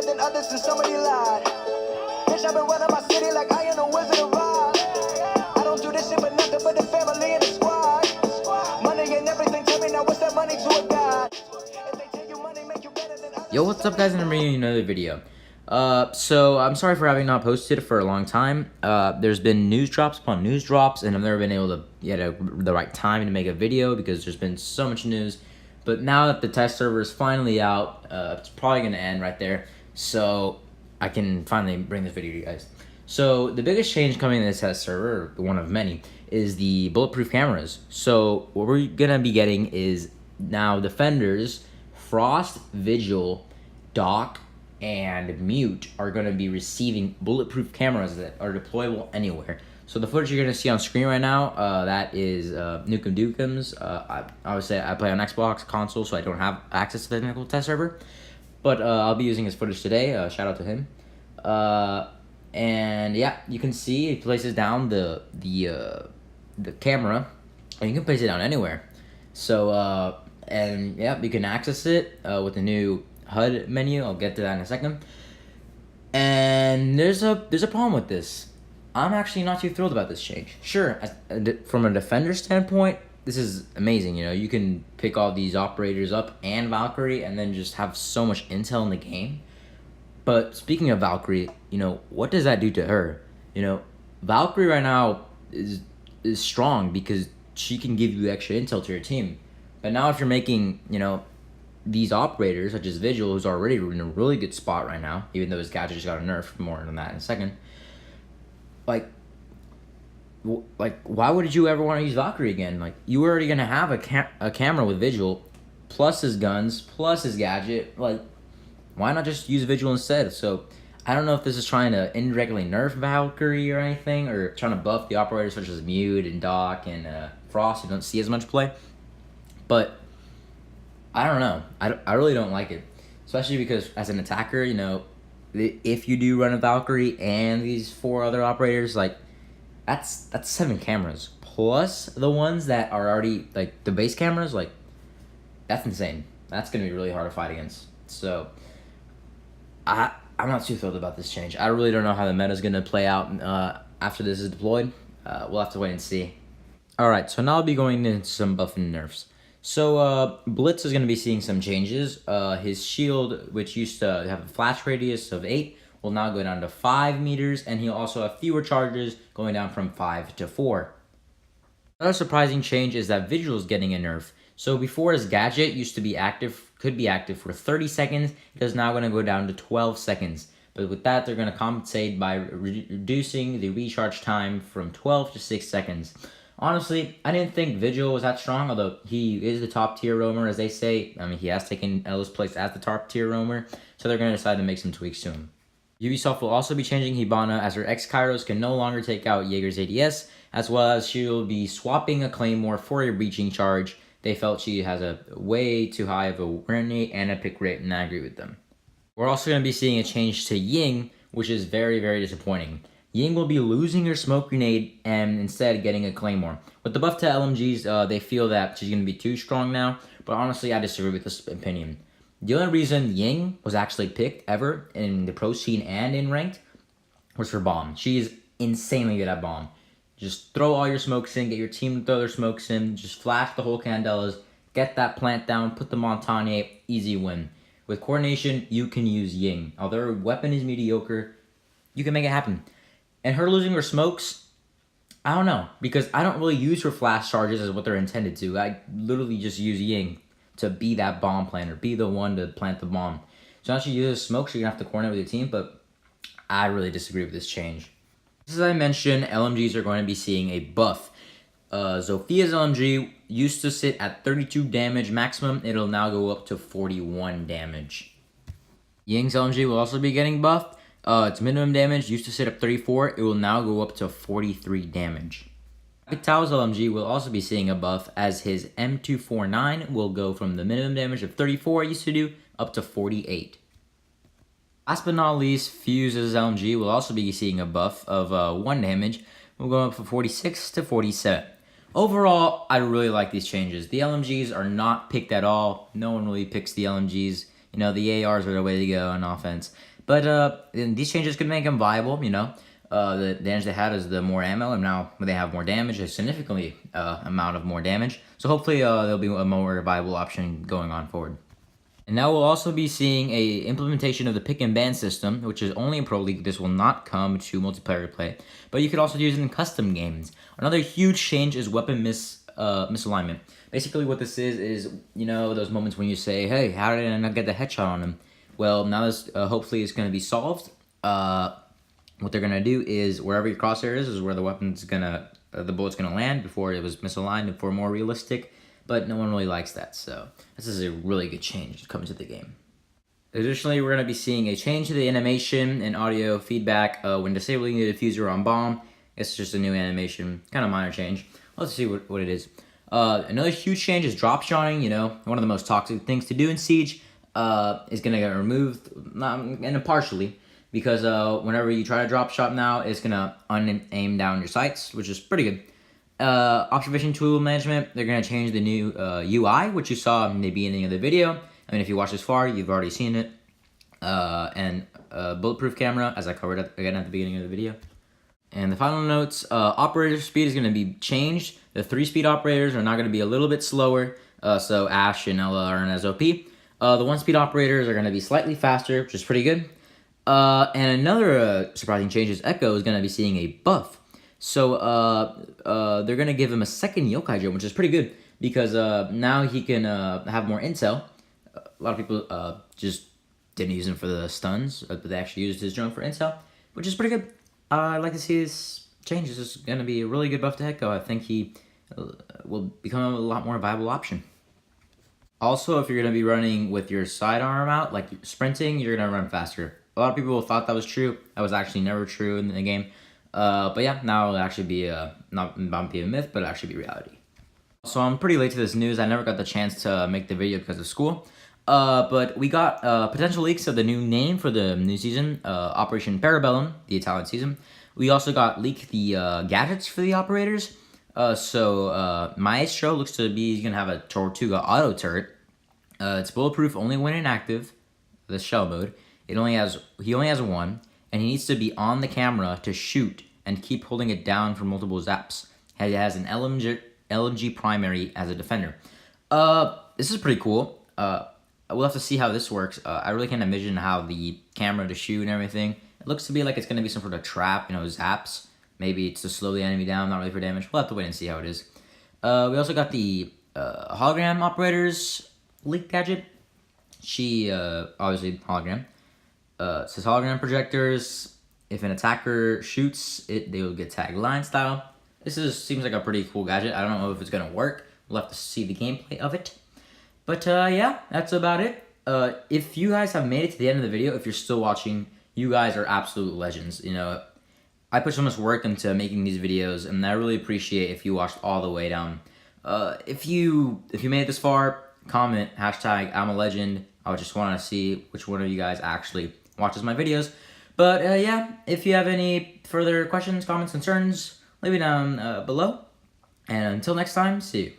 than others and somebody lied. Bitch, I've been running my city like I am a Wizard of Oz. I don't do this shit for nothing but the family and the squad. Money and everything, tell me now what's that money to a god? If they tell you money make you better than others. Yo, what's up guys, and I'm bringing you another video. So I'm sorry for having not posted for a long time. There's been news drops upon news drops, and I've never been able to get the right time to make a video because there's been so much news. But now that the test server is finally out, it's probably going to end right there, so I can finally bring this video to you guys. So the biggest change coming in this test server, or one of many, is the bulletproof cameras. So what we're going to be getting is now Defenders, Frost, Vigil, Doc, and Mute are going to be receiving bulletproof cameras that are deployable anywhere. So the footage you're going to see on screen right now, that is NukemDukem's. Obviously, I play on Xbox console, so I don't have access to the technical test server. But I'll be using his footage today. Shout out to him. And yeah, you can see he places down the camera, and you can place it down anywhere. So and yeah, you can access it with the new HUD menu. I'll get to that in a second. And there's a problem with this. I'm actually not too thrilled about this change. Sure, from a defender standpoint, this is amazing. You know, you can pick all these operators up and Valkyrie, and then just have so much intel in the game. But speaking of Valkyrie, you know, what does that do to her? You know, Valkyrie right now is strong because she can give you extra intel to your team. But now if you're making, you know, these operators, such as Vigil, who's already in a really good spot right now, even though his gadget just got a nerf, more than that in a second. Like, why would you ever want to use Valkyrie again? Like, you were already gonna have a camera with Vigil, plus his guns, plus his gadget. Like, why not just use Vigil instead? So, I don't know if this is trying to indirectly nerf Valkyrie or anything, or trying to buff the operators such as Mute and Doc and Frost, who don't see as much play. But I don't know. I really don't like it, especially because as an attacker, you know, if you do run a Valkyrie and these 4 other operators, like that's 7 cameras plus the ones that are already like the base cameras. Like, that's insane. That's gonna be really hard to fight against. So I'm not too thrilled about this change. I really don't know how the meta is gonna play out after this is deployed. We'll have to wait and see. All right, so now I'll be going into some buff and nerfs. So Blitz is going to be seeing some changes. His shield, which used to have a flash radius of 8, will now go down to 5 meters, and he'll also have fewer charges, going down from 5 to 4. Another surprising change is that Vigil is getting a nerf. So before, his gadget used to be active, could be active for 30 seconds. It is now going to go down to 12 seconds. But with that, they're going to compensate by reducing the recharge time from 12 to 6 seconds. Honestly, I didn't think Vigil was that strong, although he is the top tier roamer, as they say. I mean, he has taken Ella's place as the top tier roamer, so they're going to decide to make some tweaks to him. Ubisoft will also be changing Hibana, as her ex-Kairos can no longer take out Jaeger's ADS, as well as she will be swapping a Claymore for a breaching charge. They felt she has a way too high of a win rate and a pick rate, and I agree with them. We're also going to be seeing a change to Ying, which is very, very disappointing. Ying will be losing her smoke grenade and instead getting a Claymore. With the buff to LMGs, they feel that she's going to be too strong now, but honestly, I disagree with this opinion. The only reason Ying was actually picked ever in the pro scene and in ranked was for bomb. She is insanely good at bomb. Just throw all your smokes in, get your team to throw their smokes in, just flash the whole Candelas, get that plant down, put the Montagne, easy win. With coordination, you can use Ying. Although her weapon is mediocre, you can make it happen. And her losing her smokes, I don't know, because I don't really use her flash charges as what they're intended to. I literally just use Ying to be that bomb planter, be the one to plant the bomb. So now she uses smokes, you're going to have to coordinate with your team, but I really disagree with this change. As I mentioned, LMGs are going to be seeing a buff. Zophia's LMG used to sit at 32 damage maximum. It'll now go up to 41 damage. Ying's LMG will also be getting buffed. Its minimum damage used to sit at 34. It will now go up to 43 damage. Tao's LMG will also be seeing a buff, as his M249 will go from the minimum damage of 34 it used to do up to 48. Last but not least, Fuse's LMG will also be seeing a buff of 1 damage. We'll go up from 46 to 47. Overall, I really like these changes. The LMGs are not picked at all. No one really picks the LMGs. You know, the ARs are the way to go on offense. But these changes could make them viable, you know. The advantage they had is the more ammo, and now when they have more damage, a significantly amount of more damage. So hopefully there'll be a more viable option going on forward. And now we'll also be seeing a implementation of the pick and ban system, which is only in Pro League. This will not come to multiplayer play, but you could also use it in custom games. Another huge change is weapon misalignment. Basically what this is, you know, those moments when you say, hey, how did I not get the headshot on him? Well, now this hopefully is going to be solved. What they're going to do is wherever your crosshair is where the weapon's going to, the bullet's going to land before it was misaligned and for more realistic. But no one really likes that, so this is a really good change coming to the game. Additionally, we're going to be seeing a change to the animation and audio feedback when disabling the diffuser on bomb. It's just a new animation, kind of minor change. Let's see what it is. Another huge change is drop shotting. You know, one of the most toxic things to do in Siege is going to get removed, and partially, because whenever you try to drop shot now, it's going to aim down your sights, which is pretty good. Observation tool management, they're going to change the new UI, which you saw in the beginning of the video. I mean, if you watched this far, you've already seen it. And bulletproof camera, as I covered again at the beginning of the video. And the final notes, operator speed is going to be changed. The 3-speed operators are now going to be a little bit slower, so Ash and Ella are in SOP. The 1-speed operators are going to be slightly faster, which is pretty good. And another surprising change is Echo is going to be seeing a buff. So they're going to give him a second yokai drone, which is pretty good, because now he can have more intel. A lot of people just didn't use him for the stuns, but they actually used his drone for intel, which is pretty good. I'd like to see this change. This is going to be a really good buff to Echo. I think he will become a lot more viable option. Also, if you're going to be running with your sidearm out, like sprinting, you're going to run faster. A lot of people thought that was true. That was actually never true in the game. But yeah, now it'll actually be not be a myth, but it'll actually be reality. So I'm pretty late to this news. I never got the chance to make the video because of school. But we got potential leaks of the new name for the new season, Operation Parabellum, the Italian season. We also got leaked the gadgets for the operators. So Maestro looks to be going to have a Tortuga auto turret. It's bulletproof only when inactive, the shell mode. He only has one, and he needs to be on the camera to shoot and keep holding it down for multiple zaps. It has an LMG primary as a defender. This is pretty cool. We'll have to see how this works. I really can't envision how the camera to shoot and everything. It looks to be like it's going to be some sort of trap, you know, zaps. Maybe it's to slow the enemy down, not really for damage. We'll have to wait and see how it is. We also got the hologram operators leak gadget. She, obviously, hologram. It says hologram projectors. If an attacker shoots it, they will get tagged line style. This seems like a pretty cool gadget. I don't know if it's going to work. We'll have to see the gameplay of it. But yeah, that's about it. If you guys have made it to the end of the video, if you're still watching, you guys are absolute legends. You know, I put so much work into making these videos, and I really appreciate if you watched all the way down. If you made it this far, comment hashtag I'm a legend. I just want to see which one of you guys actually watches my videos. But yeah, if you have any further questions, comments, concerns, leave it down below. And until next time, see you.